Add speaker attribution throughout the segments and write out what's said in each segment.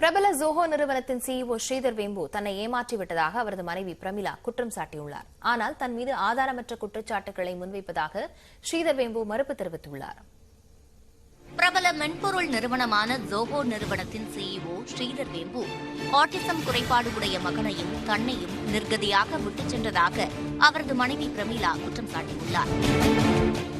Speaker 1: பிரபல ஜோஹோ நிறுவனத்தின் சிஇஓ ஸ்ரீதர் வேம்பு தன்னை ஏமாற்றிவிட்டதாக அவரது மனைவி பிரமிளா குற்றம் சாட்டியுள்ளார். ஆனால் தன் மீது ஆதாரமற்ற குற்றச்சாட்டுகளை முன்வைப்பதாக ஸ்ரீதர் வேம்பு மறுப்பு தெரிவித்துள்ளார்.
Speaker 2: பிரபல மென்பொருள் நிறுவனமான ஜோஹோ நிறுவனத்தின் சிஇஓ ஸ்ரீதர் வேம்பு ஆட்டிசம் குறைபாடு உடைய மகனையும் தன்னையும் நிர்கதியாக விட்டுச் சென்றதாக அவரது மனைவி பிரமிளா குற்றம் சாட்டியுள்ளார்.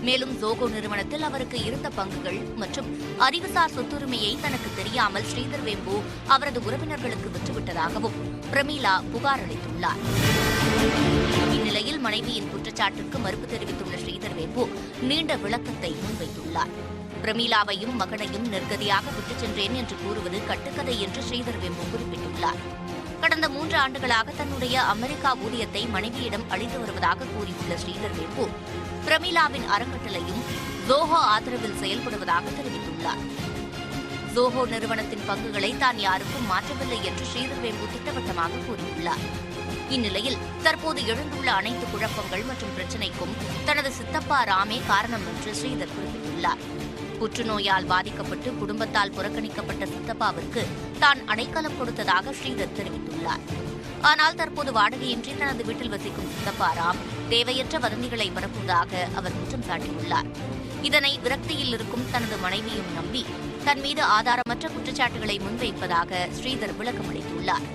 Speaker 2: மேலும் ஜோஹோ நிறுவனத்தில் அவருக்கு இருந்த பங்குகள் மற்றும் அறிவுசார் சொத்துரிமையை தனக்கு தெரியாமல் ஸ்ரீதர் வேம்பு அவரது உறவினர்களுக்கு விற்றுவிட்டதாகவும் பிரமிளா புகார் அளித்துள்ளார். இந்நிலையில் மனைவியின் குற்றச்சாட்டிற்கு மறுப்பு தெரிவித்துள்ள ஸ்ரீதர் வேம்பு நீண்ட விளக்கத்தை முன்வைத்துள்ளார். பிரமிளாவையும் மகனையும் நிர்கதியாக விட்டுச் சென்றேன் என்று கூறுவது கட்டுக்கதை என்று ஸ்ரீதர் வேம்பு குறிப்பிட்டுள்ளார். கடந்த 3 ஆண்டுகளாக தன்னுடைய அமெரிக்கா ஊதியத்தை மனைவியிடம் அளித்து வருவதாக கூறியுள்ள ஸ்ரீதர் வேம்பு பிரமிளாவின் அறக்கட்டளையும் ஜோஹோ ஆதரவில் செயல்படுவதாக தெரிவித்துள்ளார். ஜோஹோ நிறுவனத்தின் பங்குகளை தான் யாருக்கும் மாற்றவில்லை என்று ஸ்ரீதர் வேம்பு திட்டவட்டமாக கூறியுள்ளார். இந்நிலையில் தற்போது எழுந்துள்ள அனைத்து குழப்பங்கள் மற்றும் பிரச்சினைக்கும் தனது சித்தப்பா ராமே காரணம் என்று ஸ்ரீதர் குறிப்பிட்டுள்ளார். புற்றுநோயால் பாதிக்கப்பட்டு குடும்பத்தால் புறக்கணிக்கப்பட்ட சித்தப்பாவிற்கு தான் அடைக்கலம் கொடுத்ததாக ஸ்ரீதர் தெரிவித்துள்ளார். ஆனால் தற்போது வாடகையின்றி தனது வீட்டில் வசிக்கும் சித்தப்பா ராம் தேவையற்ற வதந்திகளை பரப்புவதாக அவர் குற்றம் சாட்டியுள்ளார். இதனை விரக்தியில் இருக்கும் தனது மனைவியும் நம்பி தன் மீது ஆதாரமற்ற குற்றச்சாட்டுகளை முன்வைப்பதாக ஸ்ரீதர் விளக்கமளித்துள்ளார்.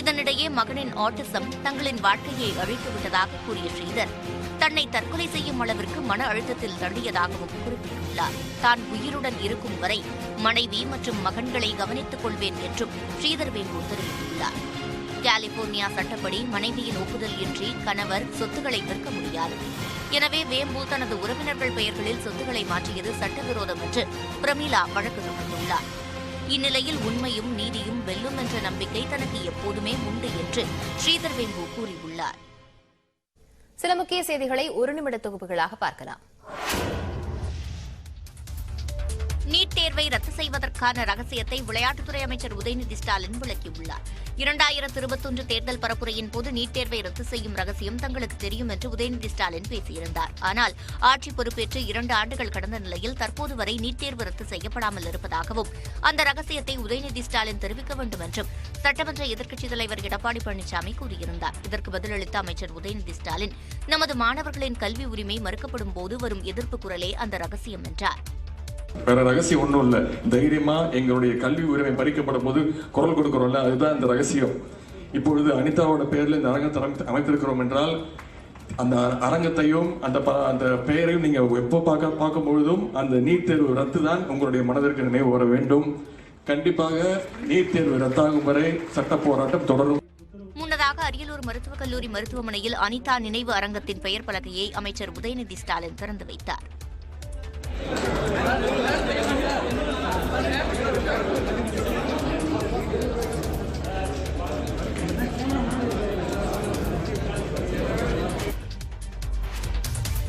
Speaker 2: இதனிடையே மகனின் ஆட்டிசம் தங்களின் வாழ்க்கையை அழித்துவிட்டதாக கூறிய ஸ்ரீதர் தன்னை தற்கொலை செய்யும் அளவிற்கு மன அழுத்தத்தில் தள்ளியதாகவும் குறிப்பிட்டுள்ளார். தான் உயிருடன் இருக்கும் வரை மனைவி மற்றும் மகன்களை கவனித்துக் கொள்வேன் என்றும் ஸ்ரீதர் வேம்பு தெரிவித்துள்ளார். கலிபோர்னியா சட்டப்படி மனைவியின் ஒப்புதல் இன்றி கணவர் சொத்துக்களை விற்க முடியாது. எனவே வேம்பு தனது உறவினர்கள் பெயர்களில் சொத்துக்களை மாற்றியது சட்டவிரோதம் என்று பிரமிளா வழக்கு தொடர்ந்துள்ளார். இந்நிலையில் உண்மையும் நீதியும் வெல்லும் என்ற நம்பிக்கை தனக்கு எப்போதுமே உண்டு என்று ஸ்ரீதர் வேம்பு கூறியுள்ளார்.
Speaker 1: சில முக்கிய செய்திகளை 1 நிமிட தொகுப்புகளாக பார்க்கலாம்.
Speaker 2: நீட் தேர்வை ரத்து செய்வதற்கான ரகசியத்தை விளையாட்டுத்துறை அமைச்சர் உதயநிதி ஸ்டாலின் விளக்கியுள்ளார். 2021 தேர்தல் பரப்புரையின் போது நீட் தேர்வை ரத்து செய்யும் ரகசியம் தங்களுக்கு தெரியும் என்று உதயநிதி ஸ்டாலின் பேசியிருந்தார். ஆனால் ஆட்சி பொறுப்பேற்று 2 ஆண்டுகள் கடந்த நிலையில் தற்போது வரை நீட் தேர்வு ரத்து செய்யப்படாமல் இருப்பதாகவும் அந்த ரகசியத்தை உதயநிதி ஸ்டாலின் தெரிவிக்க வேண்டும் என்றும் சட்டமன்ற எதிர்க்கட்சித் தலைவர் எடப்பாடி பழனிசாமி கூறியிருந்தார். இதற்கு பதிலளித்த அமைச்சர் உதயநிதி ஸ்டாலின் நமது மாணவர்களின் கல்வி உரிமை மறுக்கப்படும் போது வரும் எதிர்ப்பு குரலே அந்த ரகசியம் என்றார்.
Speaker 3: வேற ரகசியம் ஒன்றும் இல்லை. தைரியமா எங்களுடைய கல்வி உரிமை பறிக்கப்படும் போது குரல் கொடுக்கிறோம்ல, அதுதான் இந்த ரகசியம். இப்பொழுது அனிதாவோட பெயர்ல இந்த அரங்கத்தை அமைத்திருக்கிறோம் என்றால் அந்த அரங்கத்தையும் அந்த பெயரையும் நீங்க எப்போ பார்க்கும் பொழுதும் அந்த நீட் தேர்வு ரத்து தான் உங்களுடைய மனதிற்கு நினைவு வர வேண்டும். கண்டிப்பாக நீட் தேர்வு ரத்தாகும் வரை சட்ட போராட்டம் தொடரும்.
Speaker 2: முன்னதாக அரியலூர் மருத்துவக் கல்லூரி மருத்துவமனையில் அனிதா நினைவு அரங்கத்தின் பெயர் பலகையை அமைச்சர் உதயநிதி ஸ்டாலின் திறந்து வைத்தார்.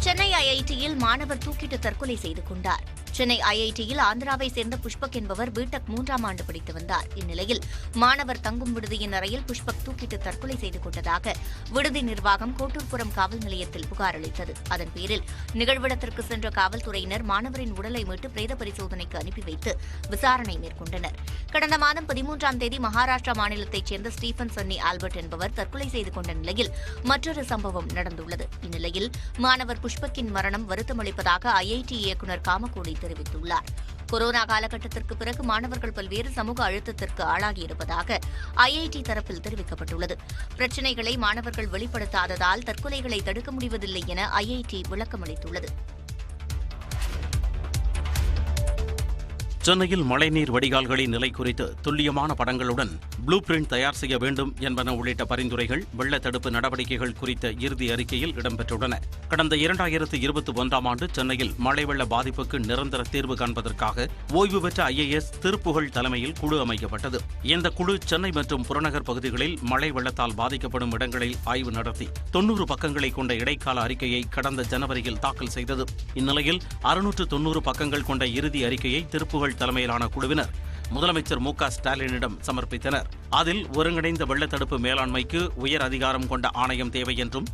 Speaker 2: சென்னை ஐஐடியில் மாணவர் தூக்கிட்டு தற்கொலை செய்து கொண்டார். சென்னை ஐஐடியில் ஆந்திராவை சேர்ந்த புஷ்பக் என்பவர் பிடெக் 3ஆம் ஆண்டு படித்து வந்தார். இந்நிலையில் மாணவர் தங்கும் விடுதியின் அறையில் புஷ்பக் தூக்கிட்டு தற்கொலை செய்து கொண்டதாக விடுதி நிர்வாகம் கோட்டூர்புரம் காவல் நிலையத்தில் புகார் அளித்தது. அதன் பேரில் நிகழ்விடத்திற்கு சென்ற காவல்துறையினர் மாணவரின் உடலை மீட்டு பிரேத பரிசோதனைக்கு அனுப்பி வைத்து விசாரணை மேற்கொண்டனர். கடந்த மாதம் 13ஆம் தேதி மகாராஷ்டிரா மாநிலத்தைச் சேர்ந்த ஸ்டீபன் சன்னி ஆல்பர்ட் என்பவர் தற்கொலை செய்து கொண்ட நிலையில் மற்றொரு சம்பவம் நடந்துள்ளது. இந்நிலையில் மாணவர் புஷ்பக்கின் மரணம் வருத்தமளிப்பதாக ஐஐடி இயக்குநர் காமகோடி தெரிவித்துள்ளார். கொரோனா காலகட்டத்திற்கு பிறகு மாணவர்கள் பல்வேறு சமூக அழுத்தத்திற்கு ஆளாகியிருப்பதாக ஐஐடி தரப்பில் தெரிவிக்கப்பட்டுள்ளது. பிரச்சினைகளை மாணவர்கள் வெளிப்படுத்தாததால் தற்கொலைகளை தடுக்க முடிவதில்லை என ஐஐடி விளக்கமளித்துள்ளது.
Speaker 4: சென்னையில் மழைநீர் வடிகால்களின் நிலை குறித்து துல்லியமான படங்களுடன் ப்ளூ பிரிண்ட் தயார் செய்ய வேண்டும் என்பன உள்ளிட்ட பரிந்துரைகள் வெள்ள தடுப்பு நடவடிக்கைகள் குறித்த இறுதி அறிக்கையில் இடம்பெற்றுள்ளன. கடந்த 2021ஆம் ஆண்டு சென்னையில் மழை வெள்ள பாதிப்புக்கு நிரந்தர தீர்வு காண்பதற்காக ஓய்வு பெற்ற IAS திருப்புகழ் தலைமையில் குழு அமைக்கப்பட்டது. இந்த குழு சென்னை மற்றும் புறநகர் பகுதிகளில் மழை வெள்ளத்தால் பாதிக்கப்படும் இடங்களில் ஆய்வு நடத்தி 90 பக்கங்களை கொண்ட இடைக்கால அறிக்கையை கடந்த ஜனவரியில் தாக்கல் செய்தது. இந்நிலையில் 690 பக்கங்கள் கொண்ட இறுதி அறிக்கையை திருப்புகழ் தலைமையிலான குழுவினர் முதலமைச்சர் மு.க. ஸ்டாலினிடம் சமர்ப்பித்தனர். அதில் ஒருங்கிணைந்த வெள்ளத்தடுப்பு மேலாண்மைக்கு உயர் அதிகாரம் கொண்ட ஆணையம் தேவை என்றும்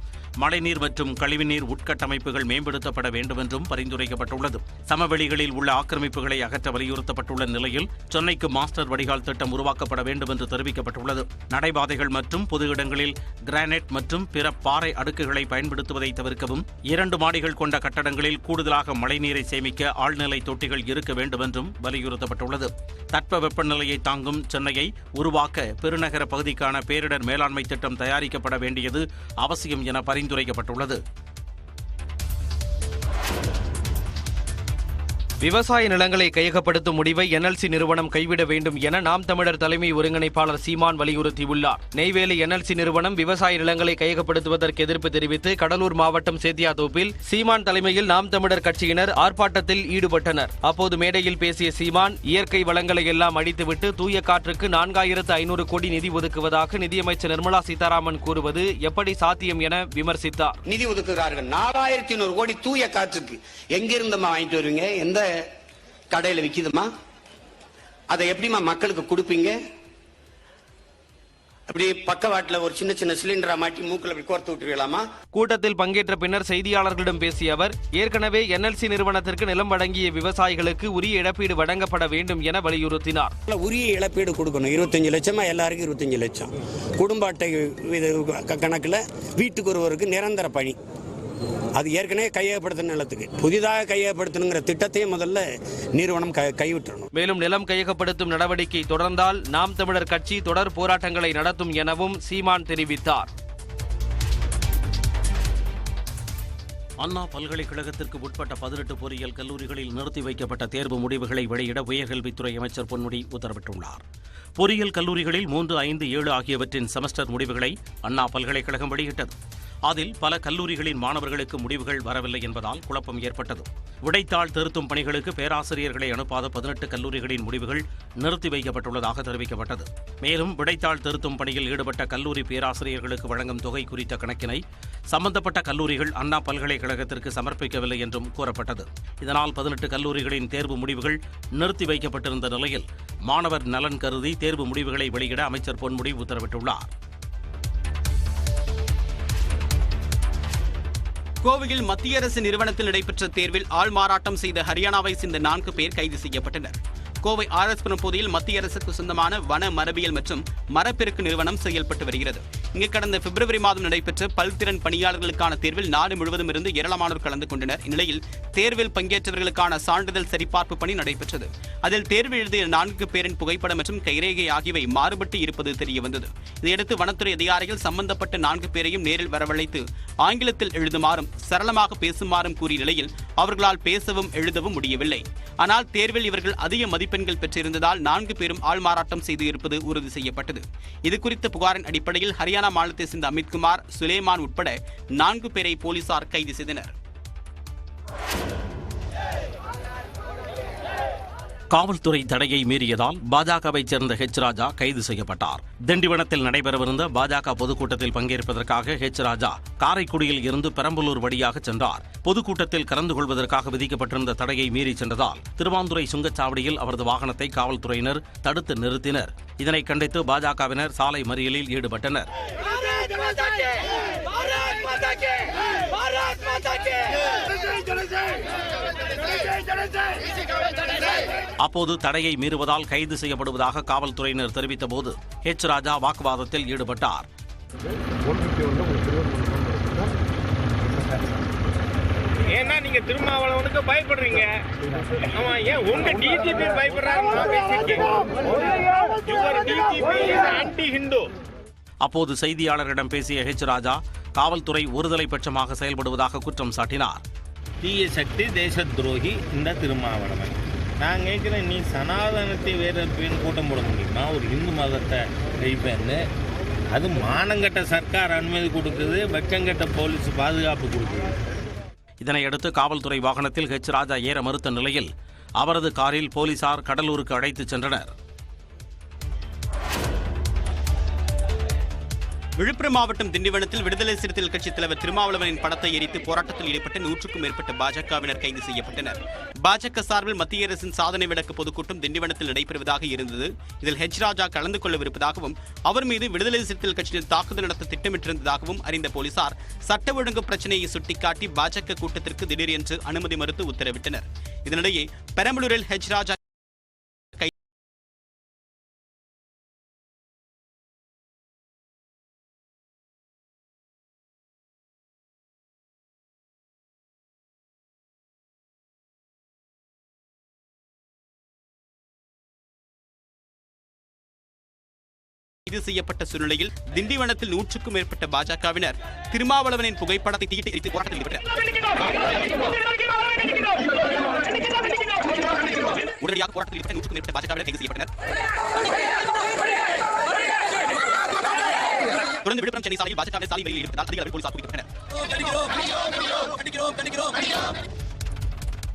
Speaker 4: மழைநீர் மற்றும் கழிவுநீர் உட்கட்டமைப்புகள் மேம்படுத்தப்பட வேண்டும் என்றும் பரிந்துரைக்கப்பட்டுள்ளது. சமவெளிகளில் உள்ள ஆக்கிரமிப்புகளை அகற்ற வலியுறுத்தப்பட்டுள்ள நிலையில் சென்னைக்கு மாஸ்டர் வடிகால் திட்டம் உருவாக்கப்பட வேண்டும் என்று தெரிவிக்கப்பட்டுள்ளது. நடைபாதைகள் மற்றும் பொது இடங்களில் கிரானைட் மற்றும் பிற பாறை அடுக்குகளை பயன்படுத்துவதை தவிர்க்கவும் 2 மாடிகள் கொண்ட கட்டடங்களில் கூடுதலாக மழைநீரை சேமிக்க ஆழ்நிலை தொட்டிகள் இருக்க வேண்டும் என்றும் வலியுறுத்தப்பட்டுள்ளது. தட்பவெப்பநிலையை தாங்கும் சென்னையை உருவாக்க பெருநகர பகுதிக்கான பேரிடர் மேலாண்மை திட்டம் தயாரிக்கப்பட வேண்டியது அவசியம் என பரிந்துரைக்கப்பட்டுள்ளது.
Speaker 5: விவசாய நிலங்களை கையகப்படுத்தும் முடிவை NLC நிறுவனம் கைவிட வேண்டும் என நாம் தமிழர் தலைமை ஒருங்கிணைப்பாளர் சீமான் வலியுறுத்தியுள்ளார். நெய்வேலி NLC நிறுவனம் விவசாய நிலங்களை கையகப்படுத்துவதற்கு எதிர்ப்பு தெரிவித்து கடலூர் மாவட்டம் சேத்தியாத்தோப்பில் சீமான் தலைமையில் நாம் தமிழர் கட்சியினர் ஆர்ப்பாட்டத்தில் ஈடுபட்டனர். அப்போது மேடையில் பேசிய சீமான், இயற்கை வளங்களை எல்லாம் அழித்துவிட்டு தூய காற்றுக்கு 4500 கோடி நிதி ஒதுக்குவதாக நிதியமைச்சர் நிர்மலா சீதாராமன் கூறுவது எப்படி சாத்தியம் என விமர்சித்தார்.
Speaker 6: நிதி ஒதுக்குகிறார்கள் 4500 கோடி தூய காற்றுக்கு. எங்கிருந்து வாங்கிட்டு வருவீங்க? எந்த கடையில விக்குதுமா? அதை எப்படிமா மக்களுக்கு கொடுப்பீங்க? அப்படி பக்கவாட்டில் ஒரு சின்ன சிலிண்டரா மாட்டி மூக்கில் அப்படி கோர்த்து விட்டுருக்கலாமா?
Speaker 5: கூட்டத்தில் பங்கேற்ற பின்னர் செய்தியாளர்களிடம் பேசிய அவர், ஏற்கனவே NLC நிறுவனத்திற்கு நிலம் வழங்கிய விவசாயிகளுக்கு உரிய இழப்பீடு வழங்கப்பட வேண்டும் என வலியுறுத்தினார்.
Speaker 6: உரிய இழப்பீடு கொடுக்கணும். 25 லட்சமா எல்லாருக்கும் 25 லட்சம். குடும்ப அட்டை கணக்கில் வீட்டுக்கு ஒருவருக்கு நிரந்தர பணி. அது ஏற்கனவே கையகப்படுத்தின நிலத்துக்கு புதிதாக கையகப்படுத்தணுங்கிற திட்டத்தையும் முதல்ல நிறுவனம் கைவிட்டணும்.
Speaker 5: மேலும் நிலம் கையகப்படுத்தும் நடவடிக்கை தொடர்ந்தால் நாம் தமிழர் கட்சி தொடர் போராட்டங்களை நடத்தும் எனவும் சீமான் தெரிவித்தார்.
Speaker 4: அண்ணா பல்கலைக்கழகத்திற்கு உட்பட்ட 18 பொறியியல் கல்லூரிகளில் நிறுத்தி வைக்கப்பட்ட தேர்வு முடிவுகளை வெளியிட உயர்கல்வித்துறை அமைச்சர் பொன்முடி உத்தரவிட்டுள்ளார். பொறியியல் கல்லூரிகளில் 3, 5, 7 ஆகியவற்றின் செமஸ்டர் முடிவுகளை அண்ணா பல்கலைக்கழகம் வெளியிட்டது. அதில் பல கல்லூரிகளின் மாணவர்களுக்கு முடிவுகள் வரவில்லை என்பதால் குழப்பம் ஏற்பட்டது. விடைத்தாள் திருத்தும் பணிகளுக்கு பேராசிரியர்களை அனுப்பாத 18 கல்லூரிகளின் முடிவுகள் நிறுத்தி வைக்கப்பட்டுள்ளதாக தெரிவிக்கப்பட்டது. மேலும் விடைத்தாள் திருத்தும் பணியில் ஈடுபட்ட கல்லூரி பேராசிரியர்களுக்கு வழங்கும் தொகை குறித்த கணக்கினை சம்பந்தப்பட்ட கல்லூரிகள் அண்ணா பல்கலைக்கழகத்திற்கு சமர்ப்பிக்கவில்லை என்றும் கூறப்பட்டது. இதனால் 18 கல்லூரிகளின் தேர்வு முடிவுகள் நிறுத்தி வைக்கப்பட்டிருந்த நிலையில் மாணவர் நலன் கருதி தேர்வு முடிவுகளை வெளியிட அமைச்சர் பொன்முடி உத்தரவிட்டுள்ளார்.
Speaker 7: கோவையில் மத்திய அரசு நிறுவனத்தில் நடைபெற்ற தேர்வில் ஆள்மாறாட்டம் செய்த ஹரியானாவை சேர்ந்த 4 பேர் கைது செய்யப்பட்டனர். கோவை RS புரம் பகுதியில் மத்திய அரசுக்கு சொந்தமான வன மரபியல் மற்றும் மரப்பெருக்கு நிறுவனம் செயல்பட்டு வருகிறது. இங்கு கடந்த பிப்ரவரி மாதம் நடைபெற்ற பல்திறன் பணியாளர்களுக்கான தேர்வில் நாடு முழுவதும் இருந்து ஏராளமானோர் கலந்து கொண்டனர். இந்நிலையில் தேர்வில் பங்கேற்றவர்களுக்கான சான்றிதழ் சரிபார்ப்பு பணி நடைபெற்றது. அதில் தேர்வு எழுதிய 4 பேரின் புகைப்படம் மற்றும் கைரேகை ஆகியவை மாறுபட்டு இருப்பது தெரியவந்தது. இதையடுத்து வனத்துறை அதிகாரிகள் சம்பந்தப்பட்ட 4 பேரையும் நேரில் வரவழைத்து ஆங்கிலத்தில் எழுதுமாறும் சரளமாக பேசுமாறும் கூறிய நிலையில் அவர்களால் பேசவும் எழுதவும் முடியவில்லை. ஆனால் தேர்வில் இவர்கள் அதிக மதிப்பெண்கள் பெற்றிருந்ததால் 4 பேரும் ஆள்மாறாட்டம் செய்து இருப்பது உறுதி செய்யப்பட்டது. இதுகுறித்த புகாரின் அடிப்படையில் ஹரியானா மாநிலத்தை சேர்ந்த அமித்குமார், சுலேமான் உட்பட 4 பேரை போலீசார் கைது செய்தனர்.
Speaker 4: காவல்துறை தடையை மீறியதால் பாஜகவைச் சேர்ந்த ராஜா கைது செய்யப்பட்டார். திண்டிவனத்தில் நடைபெறவிருந்த பாஜக பொதுக்கூட்டத்தில் பங்கேற்பதற்காக ராஜா காரைக்குடியில் இருந்து பெரம்பலூர் வழியாக சென்றார். பொதுக்கூட்டத்தில் கலந்து கொள்வதற்காக விதிக்கப்பட்டிருந்த தடையை மீறி சென்றதால் திருவாந்துறை சுங்கச்சாவடியில் அவரது வாகனத்தை காவல்துறையினர் தடுத்து நிறுத்தினர். இதனை கண்டித்து பாஜகவினர் சாலை மறியலில் ஈடுபட்டனர். அப்போது தடையை மீறுவதால் கைது செய்யப்படுவதாக காவல்துறையினர் தெரிவித்தபோது ராஜா வாக்குவாதத்தில் ஈடுபட்டார்.
Speaker 8: ஏன்னா நீங்க திருமாவளவனுக்கு பயப்படுறீங்க. ஆமா, ஏன் உங்க டிஜிபி பயப்படுறாங்க?
Speaker 4: அப்போது செய்தியாளர்களிடம் பேசிய ராஜா காவல்துறை ஒருதலை பட்சமாக செயல்படுவதாக குற்றம் சாட்டினார்.
Speaker 8: தீய சக்தி, தேச துரோகி இந்த திருமாவளவன். நான் கேட்கிறேன், நீ சனாதனத்தை வேற பேர் கூட்டம் போட முடியுமா? ஒரு இந்து மதத்தை கைப்பேன்னு அது மானங்கட்ட சர்க்கார் அனுமதி கொடுக்குது, வெக்கங்கட்ட போலீஸ் பாதுகாப்பு கொடுக்குது.
Speaker 4: இதனையடுத்து காவல்துறை வாகனத்தில் ராஜா ஏற மறுத்த நிலையில் அவரது காரில் போலீசார் கடலூருக்கு அழைத்துச் சென்றனர்.
Speaker 7: விழுப்புரம் மாவட்டம் திண்டிவனத்தில் விடுதலை சிறுத்தைகள் கட்சித் தலைவர் திருமாவளவனின் படத்தை எரித்து போராட்டத்தில் ஈடுபட்ட 100க்கும் மேற்பட்ட பாஜகவினர் கைது செய்யப்பட்டனர். பாஜக சார்பில் மத்திய அரசின் சாதனை விளக்க பொதுக்கூட்டம் திண்டிவனத்தில் நடைபெறுவதாக இருந்தது. இதில் ஹெச் ராஜா கலந்து கொள்ளவிருப்பதாகவும் அவர் மீது விடுதலை சிறுத்தைகள் கட்சியில் தாக்குதல் நடத்த திட்டமிட்டிருந்ததாகவும் அறிந்த போலீசார் சட்ட ஒழுங்கு பிரச்சனையை சுட்டிக்காட்டி பாஜக கூட்டத்திற்கு திடீரென்று அனுமதி மறுத்து உத்தரவிட்டனர். இதனிடையே பெரம்பலூரில் ஹெச் ராஜா கைது செய்யப்பட்ட சூழ்நிலையில் திண்டிவனத்தில் 100க்கும் மேற்பட்ட பாஜகவினர் திருமாவளவனின் புகைப்படத்தை தீட்டி எரித்து போராட்டத்தில் ஈடுபட்டனர். உடனடியாக போராட்டத்தில் ஈடுபட்ட 100க்கும் மேற்பட்ட பாஜகவினர் கைது செய்யப்பட்டனர். தொடர்ந்து விழுப்புரம் சென்னை சாலையில் பாஜக சாலை வெளியில் ஈடுபட்டதால் அதிக அளவில் போலீசார் குவிக்கப்பட்டனர்.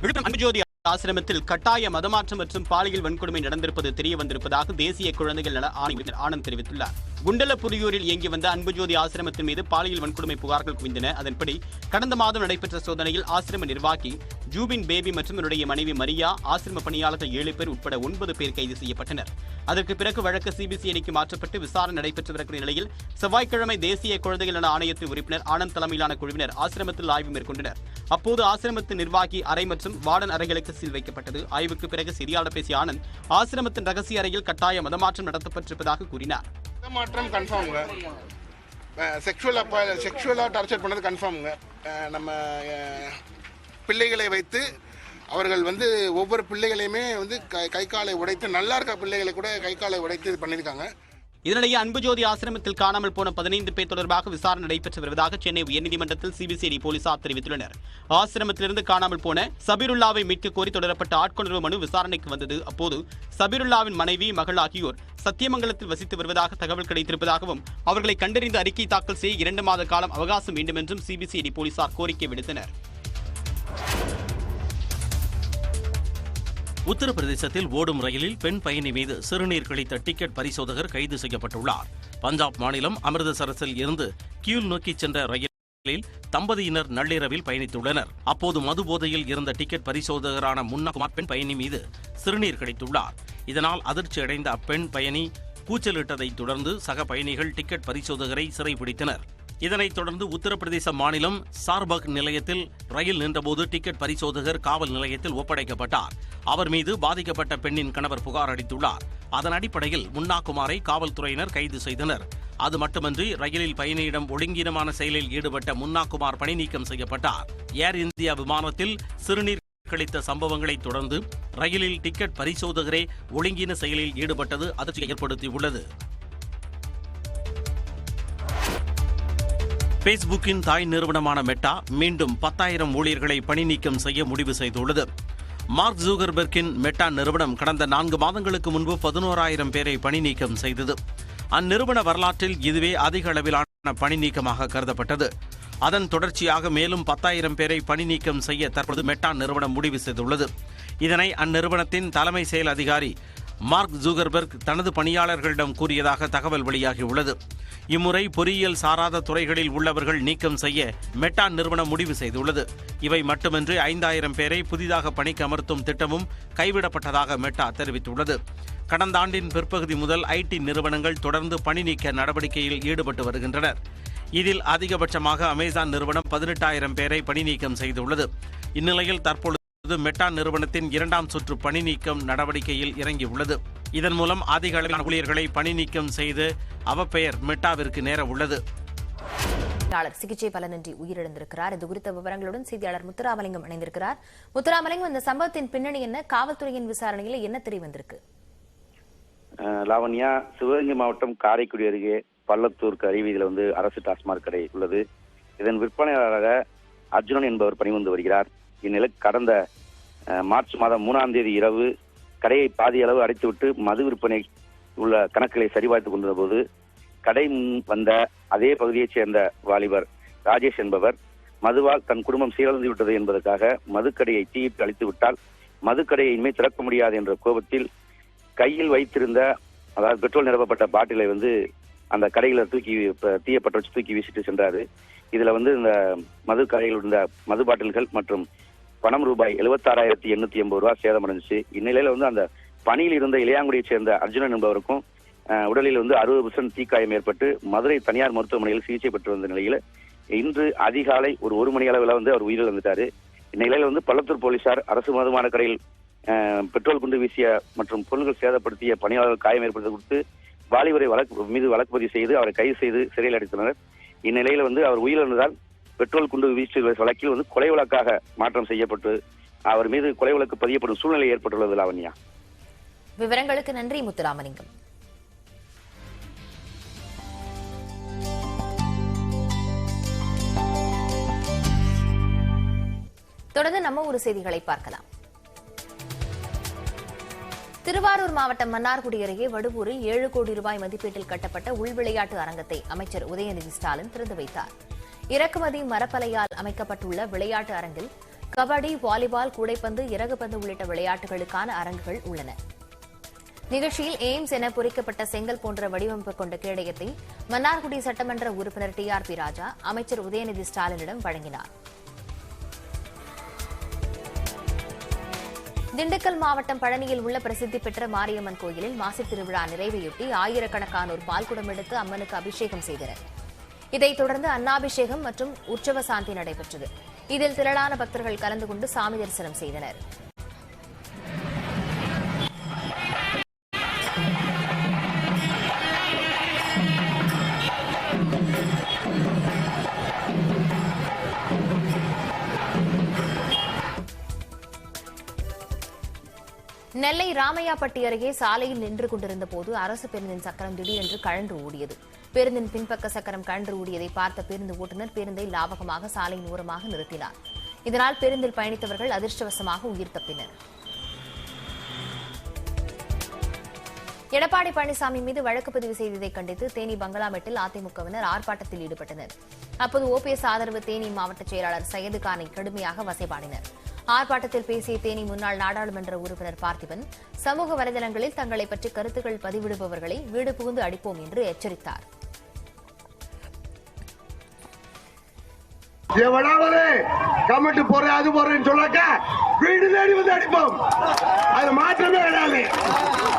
Speaker 7: விழுப்புரம் அன்புஜோதி ஆசிரமத்தில் கட்டாய மதமாற்றம் மற்றும் பாலியல் வன்கொடுமை நடந்திருப்பது தெரிய வந்திருப்பதாக தேசிய குழந்தைகள் நல ஆணையர் ஆனந்த் தெரிவித்துள்ளார். குண்டலபுரியூரில் இயங்கி வந்த அன்புஜோதி ஆசிரமத்தின் மீது பாலியல் வன்கொடுமை புகார்கள் குவிந்தன. அதன்படி கடந்த மாதம் நடைபெற்ற சோதனையில் ஆசிரம நிர்வாகி ஜூபின் பேபி மற்றும் அவருடைய மனைவி மரியா, ஆசிரம பணியாளர்கள் 7 பேர் உட்பட 9 பேர் கைது செய்யப்பட்டனர். அதற்கு பிறகு வழக்கு சிபிசிஐடிக்கு மாற்றப்பட்டு விசாரணை நடைபெற்று வருகிற நிலையில் செவ்வாய்க்கிழமை தேசிய குழந்தைகள் நல ஆணையத்தின் உறுப்பினர் ஆனந்த் தலைமையிலான குழுவினர் ஆசிரமத்தில் ஆய்வு மேற்கொண்டனர். அப்போது ஆசிரமத்தின் நிர்வாகி அறை மற்றும் வார்டன் அறைகளுக்கு சீல் வைக்கப்பட்டது. ஆய்வுக்கு பிறகு செய்தியாளர் பேசிய ஆனந்த் ஆசிரமத்தின் ரகசிய அறையில் கட்டாய மதமாற்றம் நடத்தப்பட்டிருப்பதாக கூறினார்.
Speaker 9: மதமாற்றம் கன்ஃபார்முங்க, செக்ஷுவலாக டார்ச்சர் பண்ணது கன்ஃபார்முங்க. நம்ம பிள்ளைகளை வைத்து அவர்கள் ஒவ்வொரு பிள்ளைகளையுமே கை காலை உடைத்து, நல்லா இருக்க பிள்ளைகளை கூட கை காலை உடைத்து இது பண்ணியிருக்காங்க.
Speaker 7: இதனிடையே அன்புஜோதி ஆசிரமத்தில் காணாமல் போன 15 பேர் தொடர்பாக விசாரணை நடைபெற்று வருவதாக சென்னை உயர்நீதிமன்றத்தில் சிபிசிஐடி போலீசார் தெரிவித்துள்ளனர். ஆசிரமத்திலிருந்து காணாமல் போன சபீருல்லாவை மீட்க கோரி தொடரப்பட்ட ஆட்கொணர்வு மனு விசாரணைக்கு வந்தது. அப்போது சபீருல்லாவின் மனைவி, மகள் ஆகியோர் சத்தியமங்கலத்தில் வசித்து வருவதாக தகவல் கிடைத்திருப்பதாகவும் அவர்களை கண்டறிந்து அறிக்கை தாக்கல் செய்ய 2 மாத காலம் அவகாசம் வேண்டும் என்றும் சிபிசிஐடி போலீசார் கோரிக்கை விடுத்தனர்.
Speaker 4: உத்தரப்பிரதேசத்தில் ஓடும் ரயிலில் பெண் பயணி மீது சிறுநீர் கழித்த டிக்கெட் பரிசோதகர் கைது செய்யப்பட்டுள்ளார். பஞ்சாப் மாநிலம் அமிர்தசரஸில் இருந்து கீழ் நோக்கி சென்ற ரயிலில் தம்பதியினர் நள்ளிரவில் பயணித்துள்ளனர். அப்போது மது போதையில் இருந்த டிக்கெட் பரிசோதகரான முன்னாள் பெண் பயணி மீது சிறுநீர் கழித்துள்ளார். இதனால் அதிர்ச்சியடைந்த அப்பெண் பயணி கூச்சலிட்டதைத் தொடர்ந்து சக பயணிகள் டிக்கெட் பரிசோதகரை சிறைபிடித்தனர். இதனைத் தொடர்ந்து உத்தரப்பிரதேச மாநிலம் சார்பக் நிலையத்தில் ரயில் நின்றபோது டிக்கெட் பரிசோதகர் காவல் நிலையத்தில் ஒப்படைக்கப்பட்டார். அவர் மீது பாதிக்கப்பட்ட பெண்ணின் கணவர் புகார் அளித்துள்ளார். அதன் அடிப்படையில் முன்னாகுமாரை காவல்துறையினர் கைது செய்தனர். அது மட்டுமன்றி ரயிலில் பயணியிடம் ஒழுங்கீனமான செயலில் ஈடுபட்ட முன்னாகுமார் பணி நீக்கம் செய்யப்பட்டார். ஏர் இந்தியா விமானத்தில் சிறுநீர் கழித்த சம்பவங்களைத் தொடர்ந்து ரயிலில் டிக்கெட் பரிசோதகரே ஒழுங்கீன செயலில் ஈடுபட்டது அதிர்ச்சியை ஏற்படுத்தியுள்ளது. பேஸ்புக்கின் தாய் நிறுவனமான மெட்டா மீண்டும் 10,000 ஊழியர்களை பணி நீக்கம் செய்ய முடிவு செய்துள்ளது. மார்க் ஜூகர்பெர்க்கின் மெட்டா நிறுவனம் கடந்த 4 மாதங்களுக்கு முன்பு 11,000 பேரை பணி நீக்கம் செய்தது. அந்நிறுவன வரலாற்றில் இதுவே அதிக அளவிலான பணி நீக்கமாக கருதப்பட்டது. அதன் தொடர்ச்சியாக மேலும் 10,000 பேரை பணி நீக்கம் செய்ய தற்போது மெட்டா நிறுவனம் முடிவு செய்துள்ளது. இதனை அந்நிறுவனத்தின் தலைமை செயல் அதிகாரி மார்க் ஜூகர்பெர்க் தனது பணியாளர்களிடம் கூறியதாக தகவல் வெளியாகியுள்ளது. இம்முறை பொறியியல் சாராத துறைகளில் உள்ளவர்கள் நீக்கம் செய்ய மெட்டா நிறுவனம் முடிவு செய்துள்ளது. இவை மட்டுமின்றி 5,000 பேரை புதிதாக பணிக்கு அமர்த்தும் திட்டமும் கைவிடப்பட்டதாக மெட்டா தெரிவித்துள்ளது. கடந்த ஆண்டின் பிற்பகுதி முதல் ஐடி நிறுவனங்கள் தொடர்ந்து பணி நீக்க நடவடிக்கையில் ஈடுபட்டு வருகின்றனர். இதில் அதிகபட்சமாக அமேசான் நிறுவனம் 18,000 பேரை பணி நீக்கம் செய்துள்ளது. இந்நிலையில் தற்பொழுது மெட்டா நிறுவனத்தின் 2ஆம் சுற்று பணி நீக்கம் நடவடிக்கையில் இறங்கியுள்ளது. இதன் மூலம் அதிக அளவிலான ஊழியர்களை பணி நீக்கம் செய்து அவப்பெயர் மெட்டாவிற்கு நேர உள்ளது.
Speaker 1: சிகிச்சை பலனின்றி உயிரிழந்திருக்கிறார். இது குறித்த விவரங்களுடன் செய்தியாளர் முத்துராமலிங்கம் இணைந்திருக்கிறார். முத்துராமலிங்கம், இந்த சம்பவத்தின் பின்னணி என்ன? காவல்துறையின் விசாரணையில் என்ன தெரிய வந்திருக்கு?
Speaker 10: லாவண்யா, சிவகங்கை மாவட்டம் காரைக்குடி அருகே பள்ளத்தூருக்கு அருவியில் அரசு டாஸ்மாக் கடை உள்ளது. இதன் விற்பனையாளராக அர்ஜுனன் என்பவர் பணிபுரிந்து வருகிறார். இந்நிலையில் கடந்த மார்ச் மாதம் 3ஆம் தேதி இரவு கடையை பாதி அளவு அடைத்துவிட்டு மது விற்பனை உள்ள கணக்குகளை சரிபார்த்துக் கொண்டிருந்த போது கடை வந்த அதே பகுதியைச் சேர்ந்த வாலிபர் ராஜேஷ் என்பவர் மதுவால் தன் குடும்பம் சீரழிந்து விட்டது என்பதற்காக மதுக்கடையை தீயிட்டு அழித்து விட்டால் மதுக்கடையை இனிமேல் திறக்க முடியாது என்ற கோபத்தில் கையில் வைத்திருந்த, அதாவது பெட்ரோல் நிரப்பப்பட்ட பாட்டிலை அந்த கடைகளை தீயை பற்ற வச்சு தூக்கி வீசிட்டு சென்றாரு. இதுல வந்து இந்த மது கடைகள் இருந்த மது பாட்டில்கள் மற்றும் பணம் ரூபாய் 76,880 ரூபாய் சேதமடைஞ்சிச்சு. இந்நிலையில வந்து அந்த பணியில் இருந்த இளையாங்குடியைச் சேர்ந்த அர்ஜுனன் என்பவருக்கும் உடலில் வந்து 60% தீக்காயம் ஏற்பட்டு மதுரை தனியார் மருத்துவமனையில் சிகிச்சை பெற்று வந்த நிலையில இன்று அதிகாலை ஒரு 1 மணி அளவில் வந்து அவர் உயிரிழந்துட்டாரு. இந்நிலையில வந்து பள்ளத்தூர் போலீசார் அரசு மதுபான கடையில் பெட்ரோல் குண்டு வீசிய மற்றும் பொருட்கள் சேதப்படுத்திய பணியாளர்கள் காயம் ஏற்படுத்த கொடுத்து வாலிபரை மீது வழக்கு பதிவு செய்து அவரை கைது செய்து சிறையில் அடைத்தனர். இந்நிலையில வந்து அவர் உயிரிழந்ததால் பெட்ரோல் குண்டு வீச்சு வழக்கில் வந்து கொலை வழக்காக மாற்றம் செய்யப்பட்டு அவர் மீது கொலை வழக்கு பதியப்படும் சூழ்நிலை ஏற்பட்டுள்ளது. லாவண்யா,
Speaker 1: விவரங்களுக்கு நன்றி முத்துராமலிங்கம். தொடர்ந்து நம்ம ஒரு செய்திகளை பார்க்கலாம். திருவாரூர் மாவட்டம் மன்னார்குடி அருகே வடுவூரில் 7 கோடி ரூபாய் மதிப்பீட்டில் கட்டப்பட்ட உள்விளையாட்டு அரங்கத்தை அமைச்சர் உதயநிதி ஸ்டாலின் திறந்து வைத்தார். இறக்குமதி மரப்பலையால் அமைக்கப்பட்டுள்ள விளையாட்டு அரங்கில் கபடி, வாலிபால், கூடைப்பந்து, இறகுப்பந்து உள்ளிட்ட விளையாட்டுகளுக்கான அரங்குகள் உள்ளன. நிகழ்ச்சியில் எய்ம்ஸ் என பொறிக்கப்பட்ட செங்கல் போன்ற வடிவமைப்பு கொண்ட கேடயத்தை மன்னார்குடி சட்டமன்ற உறுப்பினர் TRP ராஜா அமைச்சர் உதயநிதி ஸ்டாலினிடம் வழங்கினார். திண்டுக்கல் மாவட்டம் பழனியில் உள்ள பிரசித்தி பெற்ற மாரியம்மன் கோயிலில் மாசித் திருவிழா நிறைவையொட்டி ஆயிரக்கணக்கானோர் பால்குடம் எடுத்து அம்மனுக்கு அபிஷேகம் செய்தனர். இதைத் தொடர்ந்து அன்னாபிஷேகம் மற்றும் உற்சவ சாந்தி நடைபெற்றது. இதில் திரளான பக்தர்கள் கலந்து கொண்டு சாமி தரிசனம் செய்தனர். நெல்லை ராமையாப்பட்டி அருகே சாலையில் நின்று கொண்டிருந்த போது அரசு பேருந்தின் சக்கரம் திடீரென்று கழன்று ஓடியது. பேருந்தின் பின்பக்க சக்கரம் கழன்று ஓடியதை பார்த்த பேருந்து ஓட்டுநர் பேருந்தை லாவகமாக சாலையின் ஓரமாக நிறுத்தினார். இதனால் பேருந்தில் பயணித்தவர்கள் அதிர்ஷ்டவசமாக உயிர் தப்பினர். எடப்பாடி பழனிசாமி மீது வழக்கு பதிவு செய்ததை கண்டித்து தேனி பங்களாமேட்டில் அதிமுகவினர் ஆர்ப்பாட்டத்தில் ஈடுபட்டனர். அப்போது OPS ஆதரவு தேனி மாவட்ட செயலாளர் சையது கானை கடுமையாக வசைபாடினர். ஆர்ப்பாட்டத்தில் பேசிய தேனி முன்னாள் நாடாளுமன்ற உறுப்பினர் பார்த்திபன் சமூக வலைதளங்களில் தங்களை பற்றி கருத்துக்கள் பதிவிடுபவர்களை வீடு புகுந்து அடிப்போம் என்று எச்சரித்தார்.
Speaker 11: எவனாவது கமெண்ட் போறேன் அது போறேன்னு சொன்னாக்க வீடு தேடி வந்து அடிப்போம். அது மாற்றமே கிடையாது.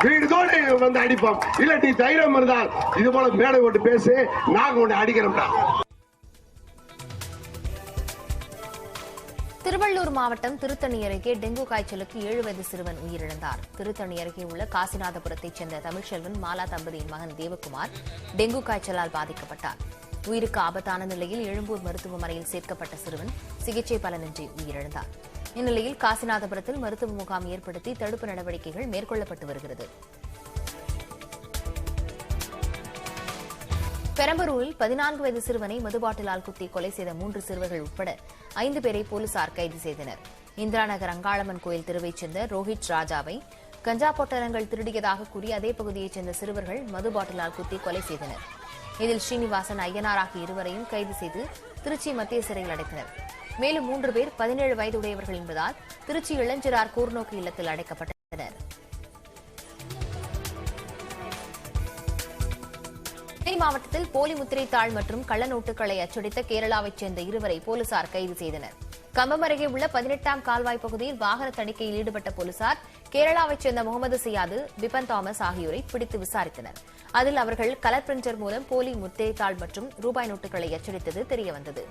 Speaker 11: வீடு தோண்டி வந்து அடிப்போம். இல்ல நீ தைரியம் இருந்தால் இது போல மேடை போட்டு பேசு, நாங்க உன்னை அடிக்கிறோம்டா.
Speaker 1: திருவள்ளூர் மாவட்டம் திருத்தணி அருகே டெங்கு காய்ச்சலுக்கு 7 வயது சிறுவன் உயிரிழந்தார். திருத்தணி அருகே உள்ள காசிநாதபுரத்தைச் சேர்ந்த தமிழ்ச்செல்வன் மாலா தம்பதியின் மகன் தேவகுமார் டெங்கு காய்ச்சலால் பாதிக்கப்பட்டார். உயிருக்கு ஆபத்தான நிலையில் எழும்பூர் மருத்துவமனையில் சேர்க்கப்பட்ட சிறுவன் சிகிச்சை பலனின்றி உயிரிழந்தார். இந்நிலையில் காசிநாதபுரத்தில் மருத்துவ முகாம் ஏற்படுத்தி தடுப்பு நடவடிக்கைகள் மேற்கொள்ளப்பட்டு வருகிறது. பெரம்பலூரில் 14 வயது சிறுவனை மதுபாட்டிலால் குத்தி கொலை செய்த 3 சிறுவர்கள் உட்பட 5 பேரை போலீசார் கைது செய்தனர். இந்திரா நகர் அங்காளம்மன் கோயில் தெருவைச் சேர்ந்த ரோஹித் ராஜாவை கஞ்சா பொட்டலங்கள் திருடியதாக கூறி அதே பகுதியைச் சேர்ந்த சிறுவர்கள் மது பாட்டிலால் குத்தி கொலை செய்தனர். இதில் ஸ்ரீனிவாசன், ஐயனார் ஆகிய இருவரையும் கைது செய்து திருச்சி மத்திய சிறையில் அடைத்தனர். மேலும் 3 பேர் 17 வயதுடையவர்கள் என்பதால் திருச்சி இளஞ்சிறார் கூர்நோக்கு இல்லத்தில் அடைக்கப்பட்டனர். தேனி மாவட்டத்தில் போலி முத்திரைத்தாள் மற்றும் கள்ள நோட்டுகளை அச்சடித்த கேரளாவைச் சேர்ந்த 2 பேரை போலீசார் கைது செய்தனர். கம்பம் அருகே உள்ள 18ஆம் கால்வாய் பகுதியில் வாகன தணிக்கையில் ஈடுபட்ட போலீசார் கேரளாவைச் சேர்ந்த முகமது சியாது, பிபன் தாமஸ் ஆகியோரை பிடித்து விசாரித்தனர். அதில் அவர்கள் கலர் பிரிண்டர் மூலம் போலி முத்திரைத்தாள் மற்றும் ரூபாய் நோட்டுகளை அச்சடித்தது தெரியவந்தது.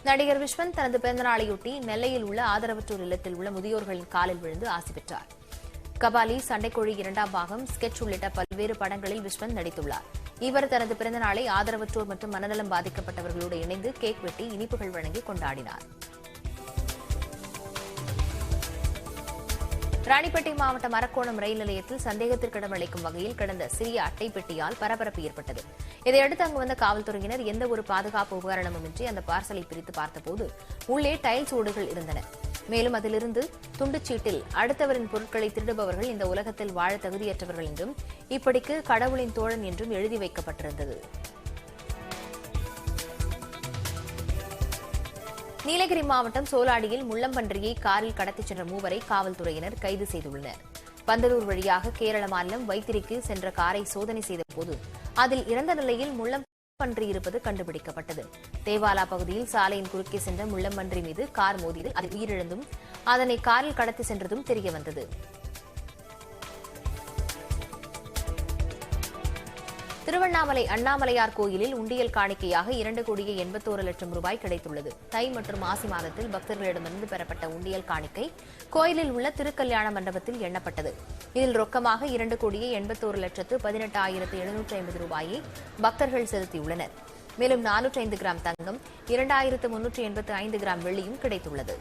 Speaker 1: நடிகர் விஸ்வந்த் தனது பிறந்தநாளையொட்டி நெல்லையில் உள்ள ஆதரவற்றோர் இல்லத்தில் உள்ள முதியோர்களின் காலில் விழுந்து ஆசி பெற்றார். கபாலி, சண்டைக்கோழி 2ஆம் பாகம், ஸ்கெட்ச் உள்ளிட்ட பல்வேறு படங்களில் விஸ்வந்த் நடித்துள்ளார். இவர் தனது பிறந்தநாளை ஆதரவற்றோர் மற்றும் மனநலம் பாதிக்கப்பட்டவர்களோடு இணைந்து கேக் வெட்டி இனிப்புகள் வழங்கி கொண்டாடினார். ராணிப்பேட்டை மாவட்டம் அரக்கோணம் ரயில் நிலையத்தில் சந்தேகத்திற்கிடமளிக்கும் வகையில் கிடந்த சிறிய அட்டை பெட்டியால் பரபரப்பு ஏற்பட்டது. இதையடுத்து அங்கு வந்த காவல்துறையினர் எந்த ஒரு பாதுகாப்பு உபகரணமுமின்றி அந்த பார்சலை பிரித்து பார்த்தபோது உள்ளே டைல்ஸ் ஓடுகள் இருந்தன. மேலும் அதிலிருந்து துண்டுச்சீட்டில் அடுத்தவரின் பொருட்களை திருடுபவர்கள் இந்த உலகத்தில் வாழ தகுதியற்றவர்கள் என்றும் இப்படிக்கு கடவுளின் தோழன் என்றும் எழுதி வைக்கப்பட்டிருந்தது. நீலகிரி மாவட்டம் சோலாடியில் முள்ளம்பன்றியை காரில் கடத்திச் சென்ற மூவரை காவல்துறையினர் கைது செய்துள்ளனர். பந்தலூர் வழியாக கேரள மாநிலம் வைத்திரிக்கு சென்ற காரை சோதனை செய்தபோது அதில் இறந்த நிலையில் முள்ளம்பன்றி இருப்பது கண்டுபிடிக்கப்பட்டது. தேவாலா பகுதியில் சாலையின் குறுக்கே சென்ற முள்ளம்பன்றி மீது கார் மோதியது. அதில் உயிரிழந்தும் அதனை காரில் கடத்தி சென்றதும் தெரியவந்தது. திருவண்ணாமலை அண்ணாமலையார் கோயிலில் உண்டியல் காணிக்கையாக 2,81,00,000 ரூபாய் கிடைத்துள்ளது. தை மற்றும் மாசி மாதத்தில் பக்தர்களிடமிருந்து பெறப்பட்ட உண்டியல் காணிக்கை கோயிலில் உள்ள திருக்கல்யாண மண்டபத்தில் எண்ணப்பட்டது. இதில் ரொக்கமாக 2,81,18,750 ரூபாயை பக்தர்கள் செலுத்தியுள்ளனர். மேலும் 405 கிராம் தங்கம், 2,385 கிராம் வெள்ளியும் கிடைத்துள்ளது.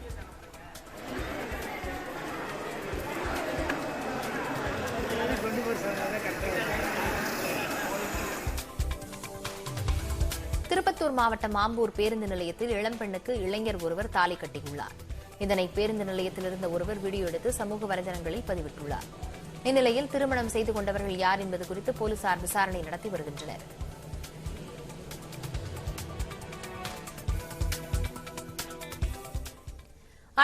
Speaker 1: திருப்பத்தூர் மாவட்டம் ஆம்பூர் பேருந்து நிலையத்தில் இளம்பெண்ணுக்கு இளைஞர் ஒருவர் தாலி கட்டியுள்ளார். இதனை பேருந்து நிலையத்தில் இருந்த ஒருவர் வீடியோ எடுத்து சமூக வலைதளங்களில் பதிவிட்டுள்ளார். இந்நிலையில் திருமணம் செய்து கொண்டவர்கள் யார் என்பது குறித்து போலீசார் விசாரணை நடத்தி வருகின்றனர்.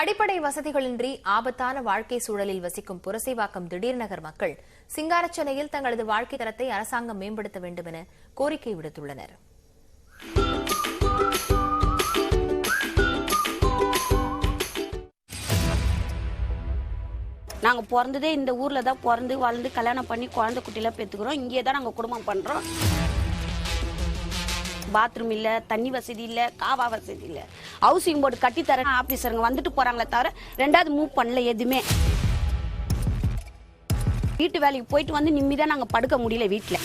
Speaker 1: அடிப்படை வசதிகளின்றி ஆபத்தான வாழ்க்கை சூழலில் வசிக்கும் புரசைவாக்கம் திடீர் நகர் மக்கள் சிங்காரச்சென்னையில் தங்களது வாழ்க்கை தரத்தை அரசாங்கம் மேம்படுத்த வேண்டும் என கோரிக்கை விடுத்துள்ளனர்.
Speaker 12: நாங்கள் பிறந்ததே இந்த ஊரில் தான் பிறந்து வளர்ந்து கல்யாணம் பண்ணி குழந்தை குட்டிலாம் பெற்றுக்கிறோம். இங்கே தான் நாங்கள் குடும்பம் பண்ணுறோம். பாத்ரூம் இல்லை, தண்ணி வசதி இல்லை, காவா வசதி இல்லை. ஹவுசிங் போர்டு கட்டித்தர ஆஃபீஸருங்க வந்துட்டு போகிறாங்களே தவிர ரெண்டாவது மூவ் பண்ணல எதுவுமே. வீட்டு வேலைக்கு போயிட்டு வந்து நிம்மதியாக நாங்கள் படுக்க முடியல. வீட்டில்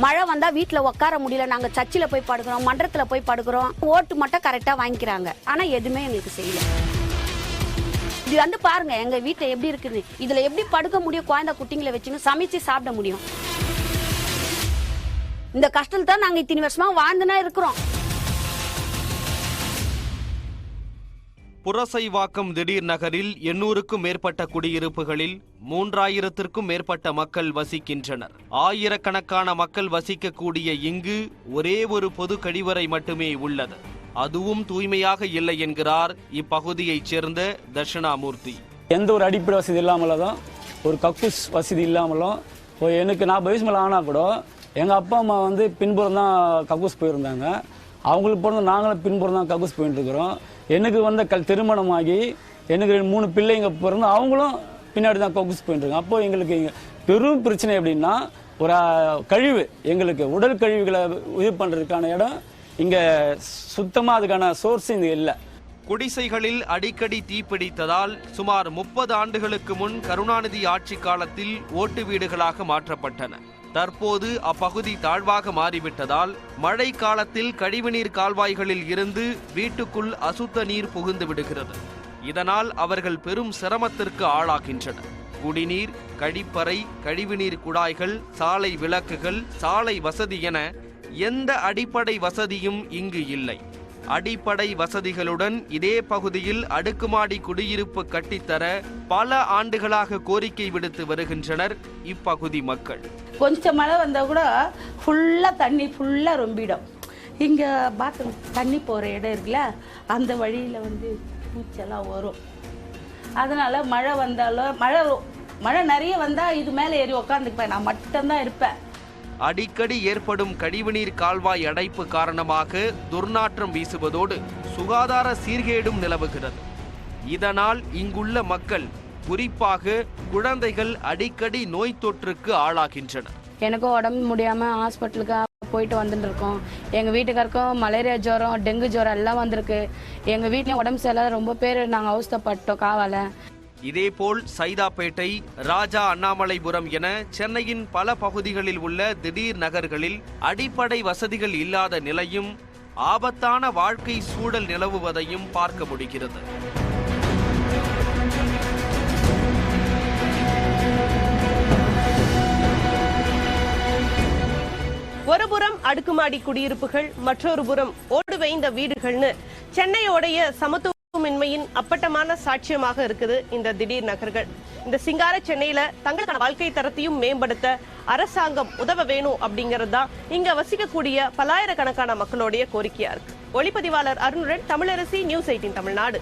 Speaker 12: மழை வந்தால் வீட்டில் உட்கார முடியல. நாங்கள் சர்ச்சில் போய் படுக்கிறோம், மன்றத்தில் போய் படுக்கிறோம். ஓட்டு மட்டும் கரெக்டாக வாங்கிக்கிறாங்க, ஆனால் எதுவுமே எங்களுக்கு செய்யல. இது வந்து பாருங்க எங்க வீட்டை எப்படி இருக்குது. இதுல எப்படி படுக்க முடியும்? குழந்தை குட்டிங்களை வச்சுன்னு சமைச்சு சாப்பிட முடியும்? இந்த கஷ்டத்துல தான் நாங்க இத்தனை வருஷமா வாழ்ந்துனா இருக்கிறோம்.
Speaker 5: புரசைவாக்கம் திடீர் நகரில் 800க்கும் மேற்பட்ட குடியிருப்புகளில் 3000த்திற்கும் மேற்பட்ட மக்கள் வசிக்கின்றனர். ஆயிரக்கணக்கான மக்கள் வசிக்கக்கூடிய இங்கு ஒரே ஒரு பொது கழிவறை மட்டுமே உள்ளது. அதுவும் தூய்மையாக இல்லை என்கிறார் இப்பகுதியைச் சேர்ந்த தட்சிணாமூர்த்தி.
Speaker 13: எந்த ஒரு அடிப்படை வசதி இல்லாமலும், ஒரு கக்கூஸ் வசதி இல்லாமலும், எனக்கு 40 வயசு மேலே ஆனால் கூட எங்கள் அப்பா அம்மா வந்து பின்புறம் தான் கக்கூஸ் போயிருந்தாங்க. அவங்களுக்கு பிறந்த நாங்களும் பின்புறம் தான் கக்கூஸ் போயிட்டு இருக்கிறோம். எனக்கு வந்த திருமணமாகி எனக்கு 3 பிள்ளைங்க பிறந்து அவங்களும் பின்னாடி தான் கக்கூஸ் போயிட்டு இருக்காங்க. அப்போ எங்களுக்கு பெரும் பிரச்சனை எப்படின்னா, ஒரு கழிவு, எங்களுக்கு உடல் கழிவுகளை இது பண்ணுறதுக்கான இடம் இங்க சுத்தமா அதுக்கான சோர்ஸ் இங்க இல்ல.
Speaker 5: குடிசைகளில் அடிக்கடி தீப்பிடித்ததால் சுமார் 30 ஆண்டுகளுக்கு முன் கருணாநிதி ஆட்சி காலத்தில் ஓட்டு வீடுகளாக மாற்றப்பட்டன. தற்போது அப்பகுதி தாழ்வாக மாறிவிட்டதால் மழை காலத்தில் கழிவுநீர் கால்வாய்களில் இருந்து வீட்டுக்குள் அசுத்த நீர் புகுந்து விடுகிறது. இதனால் அவர்கள் பெரும் சிரமத்திற்கு ஆளாகின்றனர். குடிநீர், கழிப்பறை, கழிவுநீர் குழாய்கள், சாலை விளக்குகள், சாலை வசதி என எந்த அடிப்படை வசதியும் இங்கு இல்லை. அடிப்படை வசதிகளுடன் இதே பகுதியில் அடுக்குமாடி குடியிருப்பு கட்டித்தர பல ஆண்டுகளாக கோரிக்கை விடுத்து வருகின்றனர் இப்பகுதி மக்கள்.
Speaker 12: கொஞ்சம் மழை வந்தா கூட ஃபுல்லா தண்ணி ஃபுல்லா ரொம்பிடும். இங்க பாத்ரூம் தண்ணி போற இடம் இருக்குல்ல, அந்த வழியில வந்து பூச்செல்லாம் வரும். அதனால மழை வந்தாலும் மழை நிறைய வந்தா இது மேல ஏறி உக்காந்துப்பேன். நான் மட்டும்தான் இருப்பேன்.
Speaker 5: அடிக்கடி ஏற்படும் கழிவுநீர் கால்வாய் அடைப்பு காரணமாக துர்நாற்றம் வீசுவதோடு சுகாதார சீர்கேடும் நிலவுகிறது. இதனால் இங்குள்ள மக்கள், குறிப்பாக குழந்தைகள் அடிக்கடி நோய் தொற்றுக்கு ஆளாகின்றனர்.
Speaker 12: எனக்கும் உடம்பு முடியாம ஹாஸ்பிட்டலுக்கு போயிட்டு வந்துட்டு இருக்கோம். எங்க வீட்டுக்காருக்கும் மலேரியா ஜுரம், டெங்கு ஜுரம் எல்லாம் வந்திருக்கு. எங்க வீட்லயும் உடம்பு சரியில்லை, ரொம்ப பேர் நாங்க அவஸ்தைப்பட்டோம் காவால.
Speaker 5: இதேபோல் சைதாப்பேட்டை, ராஜா அண்ணாமலைபுரம் என சென்னையின் பல பகுதிகளில் உள்ள திடீர் நகர்களில் அடிப்படை வசதிகள் இல்லாத நிலையும் ஆபத்தான வாழ்க்கை சூழல் நிலவுவதையும் பார்க்க முடிகிறது.
Speaker 14: ஒருபுறம் அடுக்குமாடி குடியிருப்புகள், மற்றொரு புறம் ஓடு வைந்த வீடுகள்னு சென்னையோடைய சமத்துவமின்மையின் அப்பட்டமான சாட்சியமாக இருக்குது இந்த திடீர் நகர்கள். இந்த சிங்கார சென்னையில தங்களுக்கான வாழ்க்கை தரத்தையும் மேம்படுத்த அரசாங்கம் உதவ வேணும் அப்படிங்கிறது தான் இங்க வசிக்கக்கூடிய பல்லாயிரக்கணக்கான மக்களுடைய கோரிக்கையா இருக்கு. ஒளிப்பதிவாளர் அருணுடன் தமிழரசி, நியூஸ் 18 தமிழ்நாடு.